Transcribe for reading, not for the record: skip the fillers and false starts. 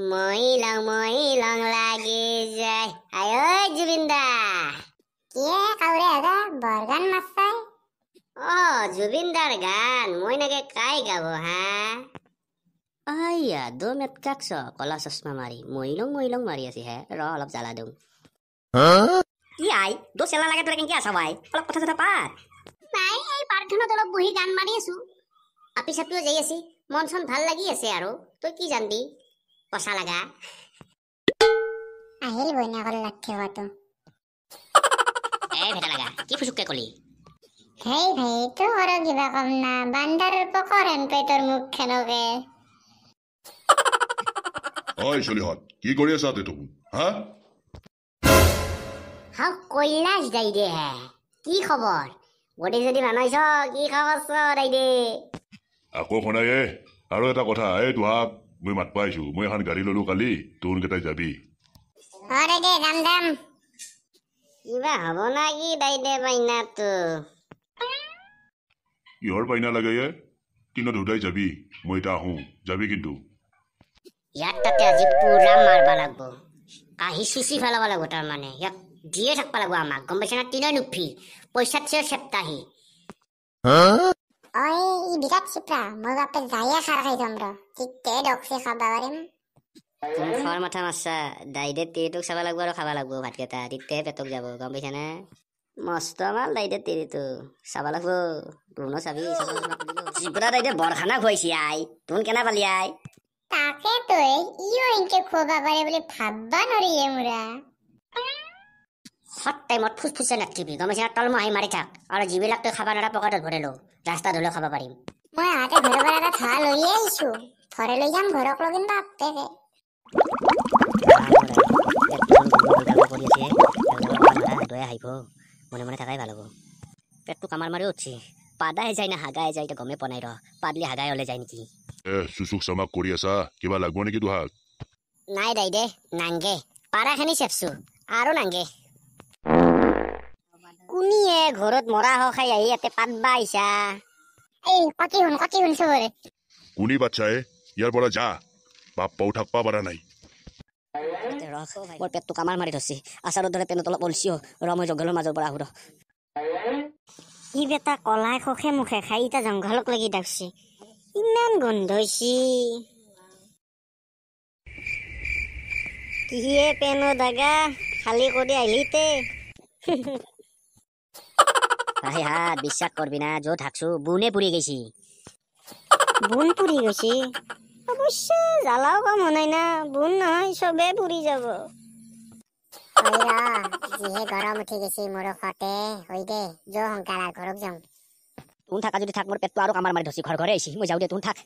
মই লং লাগি যায় আয় জুবিনদা কিয়ে কাউৰে আগা বৰগান মাছাই জুবিনদাৰ গান মই নাগে কাই গাব হা আইয়া দম এটকাকছ কলা চশমা মাৰি মইলং মাৰি আছে হে ৰ অলপ জ্বালা দিওঁ কি আই দো চেলা লাগে তোৰা কেনকে আছা ভাই অলপ কথা কথা পাত নাই এই পাৰ্কখনত অলপ বহি গান মাৰি আছো আপি চাপিও যাই আছে মন চন ভাল লাগি আছে আৰু তই কি জানবি পচা লাগা আহিল বইনা কল লাঠি হতো এই ভেটা লাগা কি ফুসুককে কলি হেই ভাই তো আর কিবা কম না বান্দারের পকরেন পেটর মুখ খেনকে ওই চলিহত কি কৰি আছা তুমি হা হাও কৈলাশ দাই দে হে কি খবৰ বডি যদি বানাইছ কি খবৰ ছ দাই দে আকৌ শুনাই আৰু এটা কথা এই তোহাক মই মাত পাইছো মই এখন গাড়ী ললো কালি তোৰ কেইটাই যাবি আরে দে দাম দাম কিবা হ'ব না কি দাই দে বাইনাটো কিহৰ পাইনা লাগে কিন্তু দুটাই যাবি মই এতিয়া আহোঁ যাবি কিন্তু ইয়াত তাতে আজি পুৰা মাৰবা লাগব কাহি চুচি ফেলাব লাগব তাৰমানে ইয়াক দিয়ে থাকবা লাগব আমাক গম পাইছা না তিনই নুফি পইচাত চেও চেপ্তাহি ওই ই বিরাট চিপরা মই বাপে যাইয়া খার খাই যাম র কিতে ডকছে খাবা পারিম তুমি খোৱাৰ মাথা মাৰছা দাইদে তিৰিটোক চাব লাগব আৰু খাব লাগব ভাতকেইটা তেতিয়াহে পেটক যাব গম পাইছা না মস্ত মাল দাইদে তিৰিটো চাব লাগব তুনো চাবি চিপৰা দাইদে বৰখানা খুৱাইছি আই তুন কেনা পালি আই তাকে তুই ইও ইনকে খোবা পারে বলে ভাববা নরিয়ে মুরা হট টাইমত ফুসফুসে নাথিবি গম পাইছা তলমহাই মাৰি থাক আৰু যিবিলাক তই খাব নোৱাৰা পকেটত ভৰাই ল ৰাস্তা ধুলেও খাব পাৰিম মই হাতে ঘৰৰ পৰা এটা থা লৈয়ে আহিছো ঘৰে লৈ যাম ঘৰক লগিন বাপেকে মনে মনে থাকাই ভাল হ'ব পেটটো কামাৰ মাৰি উঠছি পাদাই যায় না হাগাই যায় এতিয়া গমেই পোৱা নাই ৰ পাদলি হাগাই হলে যায় নেকি চুচুক চামাক কৰি আছা কিবা লাগব নেকি তোহাক নাই দাই দে নাংগে পাৰাখিনি চেপছো আৰু নাংগে কুনিয়ে ঘৰত মৰা হ খাই আহি ইয়াতে পাতবা আহিছা এই কতি হুন সবৰে কোনি বাচ্চাই ইয়াৰ পৰা যা বাপ পাও থাকবা পাৰা নাই মোৰ পেটটো কামাৰ মাৰি ধৰছি আচাৰৰ দৰে পেনত অলপ ওলছিও ৰ মই জংঘলৰ মাজৰ পৰা আহো ৰ ই বেটা কলাই খখে মুখে খাই ইটা জংঘলক লাগি ডাকছি ইমান গোন্ধ হৈছি কিহে পেনো দাগা খালি কৰি আহিলিতে আহি হাত বিশ্বাস কৰবি না য'ত থাকছো বুনে পুৰি গৈছি বুন পুৰি গৈছি অৱশ্যে জ্বালাও কাম হোৱাই না বুন নহয় চবে পুৰি যাব ওইরা জিহে গরম উঠি গেছি মোর খতে হই দে জো হংকারা ঘরক যাও তুন থাকা যদি থাক মোৰ পেটটো আৰু কামাৰ মাৰি ধৰছি ঘৰ ঘৰে আহিছি মই যাওঁ দে তুন থাক